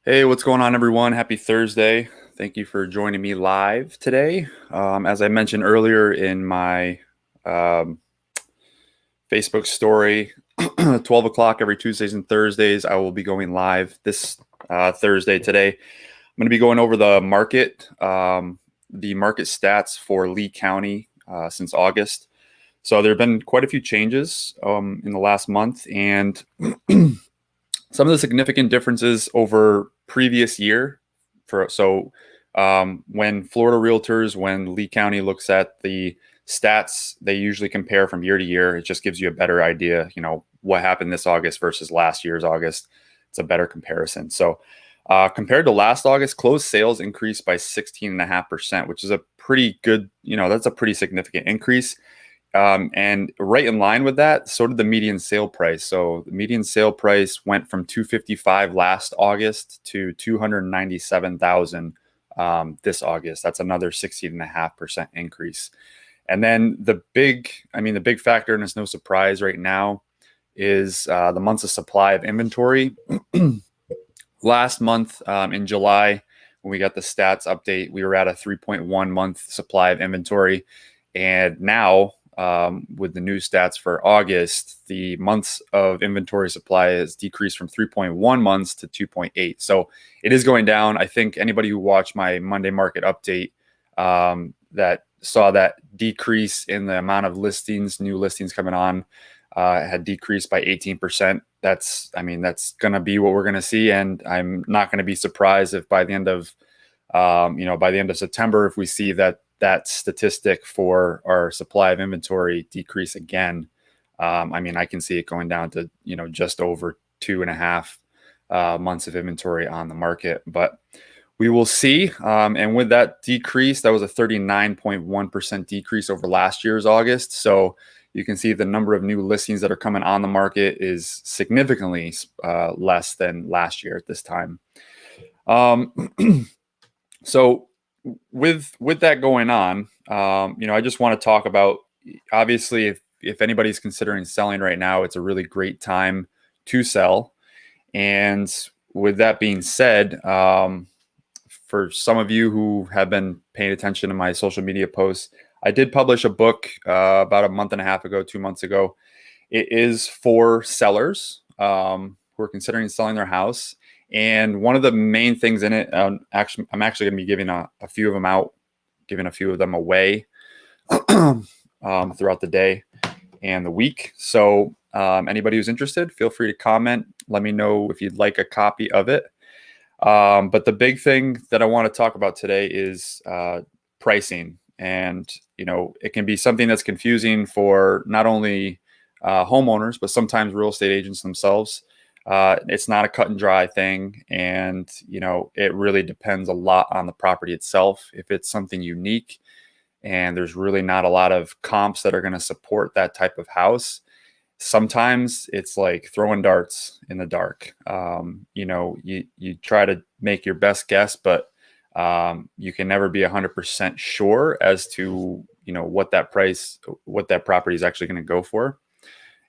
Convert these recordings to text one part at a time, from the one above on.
Hey, what's going on, everyone? Happy Thursday. Thank you for joining me live today. As I mentioned earlier in my um, Facebook story, 12 o'clock every Tuesdays and Thursdays, I will be going live this Thursday today. I'm going to be going over the market stats for Lee County since August. So there have been quite a few changes in the last month, and some of the significant differences over previous year when Florida realtors, when Lee County looks at the stats, they usually compare from year to year. It just gives you a better idea, what happened this August versus last year's August. It's a better comparison. So compared to last August, closed sales increased by 16.5%, which is a pretty good, that's a pretty significant increase. And right in line with that, so did the median sale price. So the median sale price went from 255 last August to 297,000 this August. That's another 16.5% increase. And then the big factor, and it's no surprise right now, is the months of supply of inventory. Last month in July, when we got the stats update, we were at a 3.1 month supply of inventory. And now, with the new stats for August, the months of inventory supply has decreased from 3.1 months to 2.8. So it is going down. I think anybody who watched my Monday market update that saw that decrease in the amount of new listings coming on had decreased by 18%. That's going to be what we're going to see. And I'm not going to be surprised if by the end of September, if we see that statistic for our supply of inventory decrease again. I can see it going down to, just over 2.5 months of inventory on the market, but we will see. And with that decrease, that was a 39.1% decrease over last year's August. So you can see the number of new listings that are coming on the market is significantly less than last year at this time. So with that going on, I just want to talk about, obviously, if anybody's considering selling right now, it's a really great time to sell. And with that being said, for some of you who have been paying attention to my social media posts, I did publish a book about a month and a half ago, 2 months ago. It is for sellers who are considering selling their house. And one of the main things in it, I'm actually going to be giving a few of them out, giving a few of them away throughout the day and the week. So anybody who's interested, feel free to comment. Let me know if you'd like a copy of it. But the big thing that I want to talk about today is pricing. And, it can be something that's confusing for not only homeowners, but sometimes real estate agents themselves. It's not a cut and dry thing. And, it really depends a lot on the property itself. If it's something unique and there's really not a lot of comps that are going to support that type of house, sometimes it's like throwing darts in the dark. You try to make your best guess, but you can never be 100% sure as to, what that property is actually going to go for.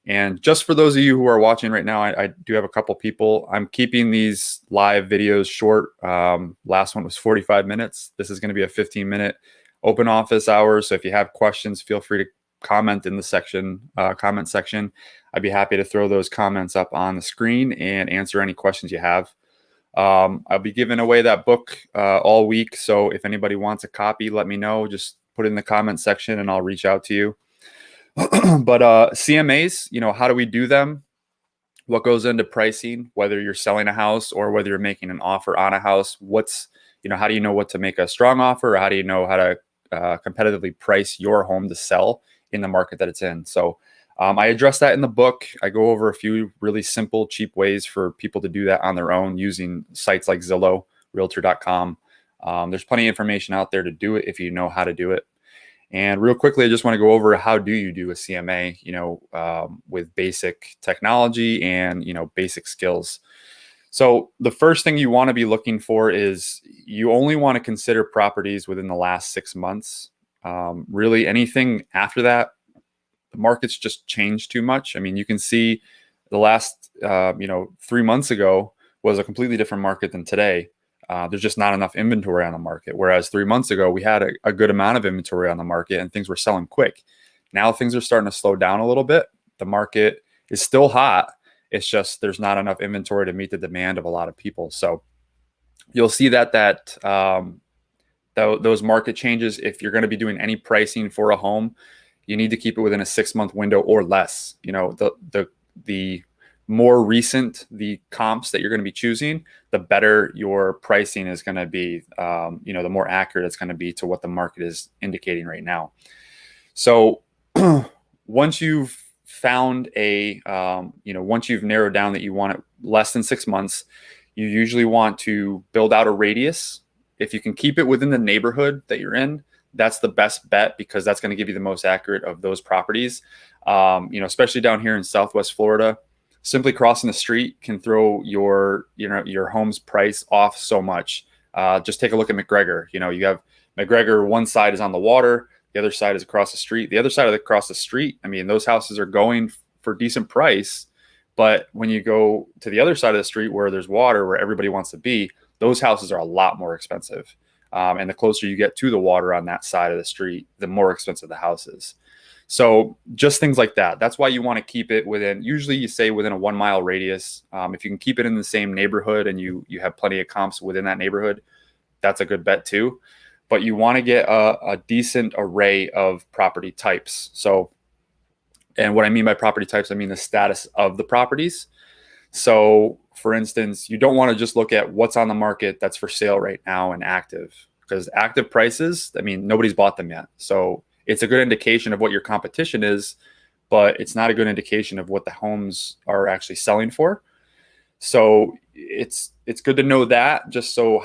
And just for those of you who are watching right now, I do have a couple people. I'm keeping these live videos short. Last one was 45 minutes. This is going to be a 15-minute open office hour. So if you have questions, feel free to comment in the comment section. I'd be happy to throw those comments up on the screen and answer any questions you have. I'll be giving away that book all week. So if anybody wants a copy, let me know. Just put it in the comment section and I'll reach out to you. But CMAs, how do we do them? What goes into pricing, whether you're selling a house or whether you're making an offer on a house? How do you know what to make a strong offer? Or how do you know how to competitively price your home to sell in the market that it's in? So I address that in the book. I go over a few really simple, cheap ways for people to do that on their own using sites like Zillow, Realtor.com. There's plenty of information out there to do it if you know how to do it. And real quickly, I just want to go over how do you do a CMA, with basic technology and, basic skills. So the first thing you want to be looking for is you only want to consider properties within the last 6 months. Really anything after that, the market's just changed too much. You can see the last, 3 months ago, was a completely different market than today. There's just not enough inventory on the market. Whereas 3 months ago, we had a good amount of inventory on the market and things were selling quick. Now things are starting to slow down a little bit. The market is still hot. It's just there's not enough inventory to meet the demand of a lot of people. So you'll see those market changes. If you're going to be doing any pricing for a home, you need to keep it within a 6-month window or less. The more recent the comps that you're going to be choosing, the better your pricing is going to be. The more accurate it's going to be to what the market is indicating right now. So once you've found once you've narrowed down that you want it less than 6 months, you usually want to build out a radius. If you can keep it within the neighborhood that you're in, that's the best bet, because that's going to give you the most accurate of those properties. Especially down here in Southwest Florida, simply crossing the street can throw your home's price off so much. Just take a look at McGregor. You have McGregor, one side is on the water, the other side is across the street. The other side of across the street, those houses are going for decent price. But when you go to the other side of the street where there's water, where everybody wants to be, those houses are a lot more expensive. And the closer you get to the water on that side of the street, the more expensive the house is. So just things like that. That's why you want to keep it usually you say within a 1 mile radius. If you can keep it in the same neighborhood and you have plenty of comps within that neighborhood, that's a good bet too. But you want to get a decent array of property types. And what I mean by property types, I mean the status of the properties. So for instance, you don't want to just look at what's on the market that's for sale right now and active, because active prices, nobody's bought them yet. So it's a good indication of what your competition is, but it's not a good indication of what the homes are actually selling for. So it's good to know that, just so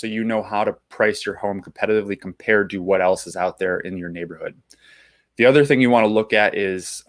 you know how to price your home competitively compared to what else is out there in your neighborhood. The other thing you want to look at is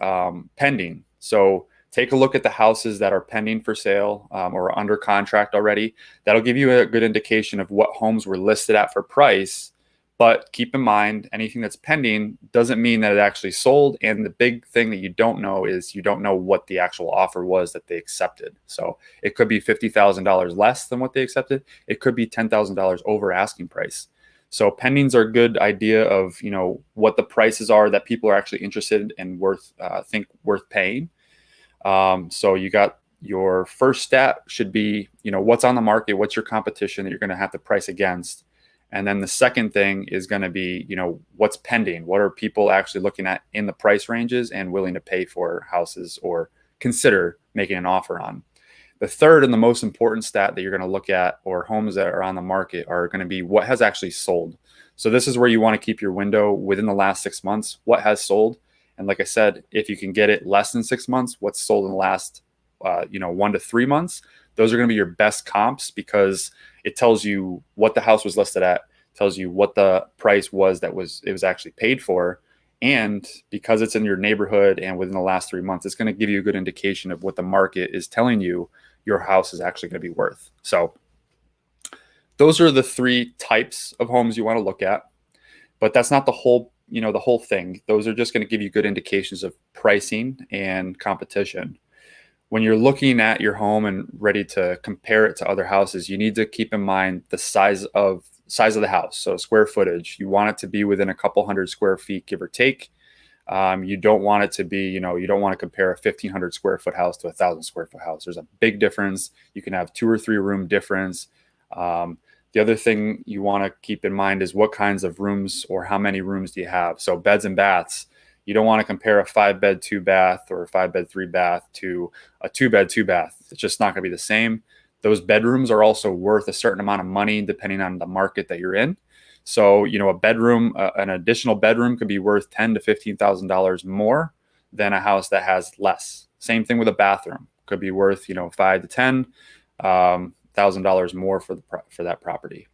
pending. So take a look at the houses that are pending for sale or under contract already. That'll give you a good indication of what homes were listed at for price. But keep in mind, anything that's pending doesn't mean that it actually sold. And the big thing that you don't know is you don't know what the actual offer was that they accepted. So it could be $50,000 less than what they accepted. It could be $10,000 over asking price. So pendings are a good idea of what the prices are that people are actually interested and worth paying. So you got your first stat should be what's on the market, what's your competition that you're going to have to price against. And then the second thing is going to be, what's pending? What are people actually looking at in the price ranges and willing to pay for houses or consider making an offer on? The third and the most important stat that you're going to look at, or homes that are on the market, are going to be what has actually sold. So this is where you want to keep your window within the last 6 months, what has sold. And like I said, if you can get it less than 6 months, what's sold in the last 1 to 3 months, those are going to be your best comps, because it tells you what the house was listed at, tells you what the price was it was actually paid for. And because it's in your neighborhood and within the last 3 months, it's going to give you a good indication of what the market is telling you your house is actually going to be worth. So those are the 3 types of homes you want to look at, but that's not the whole thing. Those are just going to give you good indications of pricing and competition. When you're looking at your home and ready to compare it to other houses, you need to keep in mind the size of the house. So square footage, you want it to be within a couple hundred square feet, give or take. You don't want it to be, you don't want to compare a 1,500 square foot house to a 1,000 square foot house. There's a big difference. You can have 2 or 3 room difference. The other thing you want to keep in mind is what kinds of rooms or how many rooms do you have? So beds and baths. You don't want to compare a 5-bed 2-bath or a 5-bed 3-bath to a 2-bed 2-bath. It's just not going to be the same. Those bedrooms are also worth a certain amount of money depending on the market that you're in. So, a bedroom, an additional bedroom could be worth $10,000 to $15,000 more than a house that has less. Same thing with a bathroom. Could be worth, $5,000 to $10,000 more for that property.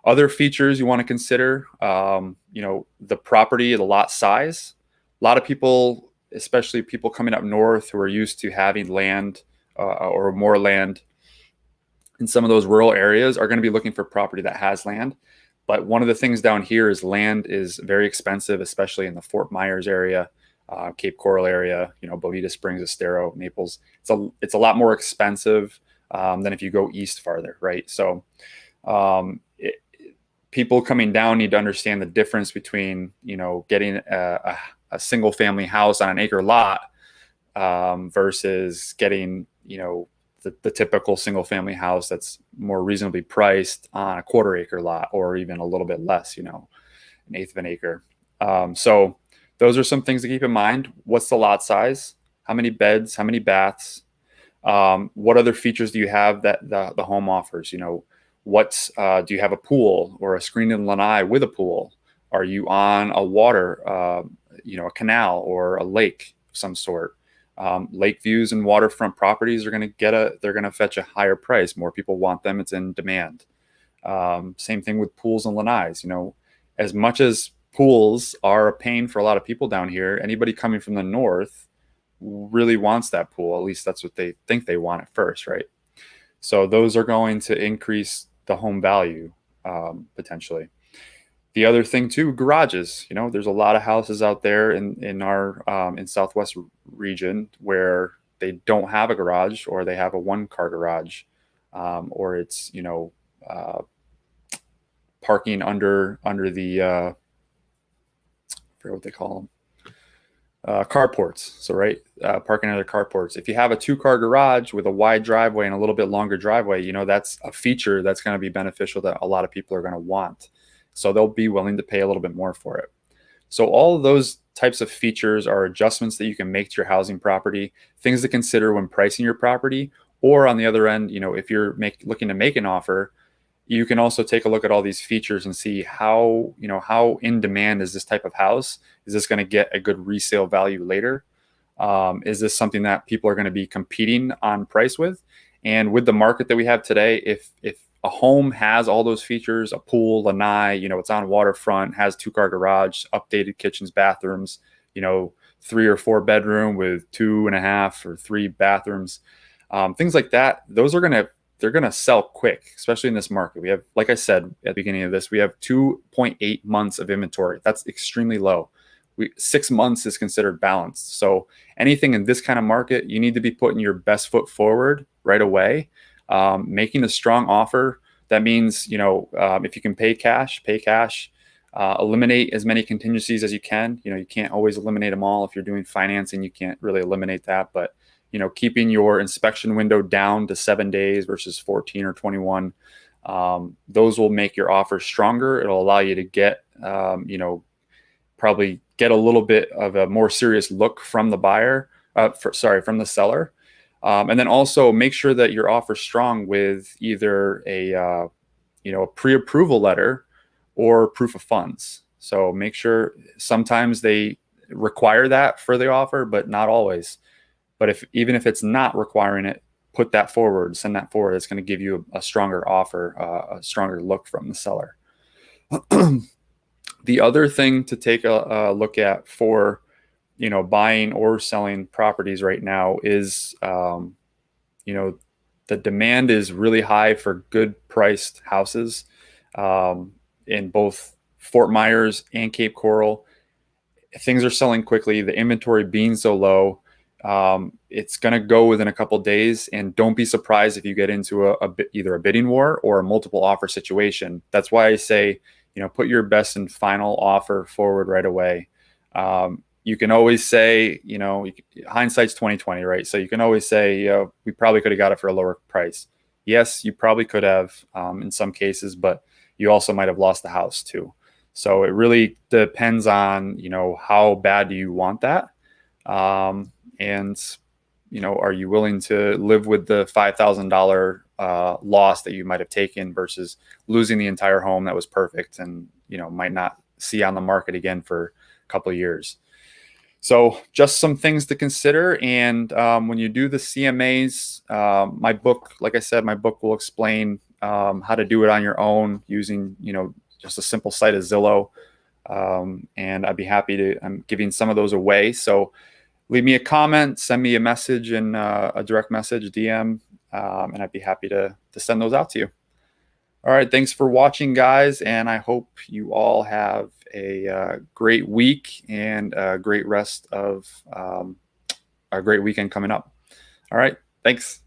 Other features you want to consider, the property, the lot size. A lot of people, especially people coming up north who are used to having land or more land in some of those rural areas, are going to be looking for property that has land. But one of the things down here is land is very expensive, especially in the Fort Myers area, Cape Coral area, Bonita Springs, Estero, Naples. It's a lot more expensive than if you go east farther, right? So people coming down need to understand the difference between, getting a single family house on an acre lot versus getting, the typical single family house that's more reasonably priced on a quarter acre lot, or even a little bit less, an eighth of an acre. So those are some things to keep in mind. What's the lot size? How many beds? How many baths? What other features do you have that the home offers? What do you have a pool or a screened lanai with a pool? Are you on a water, a canal or a lake of some sort? Lake views and waterfront properties are going to they're going to fetch a higher price. More people want them. It's in demand. Same thing with pools and lanais. As much as pools are a pain for a lot of people down here, anybody coming from the north really wants that pool. At least that's what they think they want at first, right? So those are going to increase the home value potentially. The other thing too, garages. There's a lot of houses out there in our in Southwest region where they don't have a garage, or they have a one-car garage, or it's parking under the I forget what they call them, carports. So right, parking under carports. If you have a two-car garage with a wide driveway and a little bit longer driveway, that's a feature that's going to be beneficial that a lot of people are going to want. So they'll be willing to pay a little bit more for it. So all of those types of features are adjustments that you can make to your housing property, things to consider when pricing your property. Or on the other end, if you're looking to make an offer, you can also take a look at all these features and see how in demand is this type of house. Is this going to get a good resale value later? Is this something that people are going to be competing on price with? And with the market that we have today, if a home has all those features, a pool, lanai, it's on waterfront, has two-car garage, updated kitchens, bathrooms, 3 or 4 bedroom with 2.5 or 3 bathrooms, things like that, they're going to sell quick, especially in this market. We have, like I said at the beginning of this, we have 2.8 months of inventory. That's extremely low. 6 months is considered balanced. So anything in this kind of market, you need to be putting your best foot forward right away, making a strong offer. That means, if you can pay cash, eliminate as many contingencies as you can. You can't always eliminate them all. If you're doing financing, you can't really eliminate that, but keeping your inspection window down to 7 days versus 14 or 21, those will make your offer stronger. It'll allow you to get, probably get a little bit of a more serious look from the buyer, from the seller. And then also make sure that your offer is strong with either a pre-approval letter or proof of funds. So make sure, sometimes they require that for the offer, but not always. But even if it's not requiring it, put that forward, send that forward. It's going to give you a stronger offer, a stronger look from the seller. The other thing to take a look at for, buying or selling properties right now is, the demand is really high for good priced houses in both Fort Myers and Cape Coral. Things are selling quickly. The inventory being so low, it's going to go within a couple days, and don't be surprised if you get into either a bidding war or a multiple offer situation. That's why I say, put your best and final offer forward right away. You can always say, hindsight's 2020, right? So you can always say, we probably could have got it for a lower price. Yes, you probably could have in some cases, but you also might have lost the house too. So it really depends on, how bad do you want that? And, are you willing to live with the $5,000 loss that you might have taken versus losing the entire home that was perfect and, might not see on the market again for a couple of years? So just some things to consider. And when you do the CMAs, my book, like I said, my book will explain how to do it on your own using, just a simple site of Zillow. And I'd be happy to, I'm giving some of those away. So leave me a comment, send me a message in a direct message, DM, and I'd be happy to send those out to you. All right, thanks for watching, guys, and I hope you all have a great week and a great rest of a great weekend coming up. All right, thanks.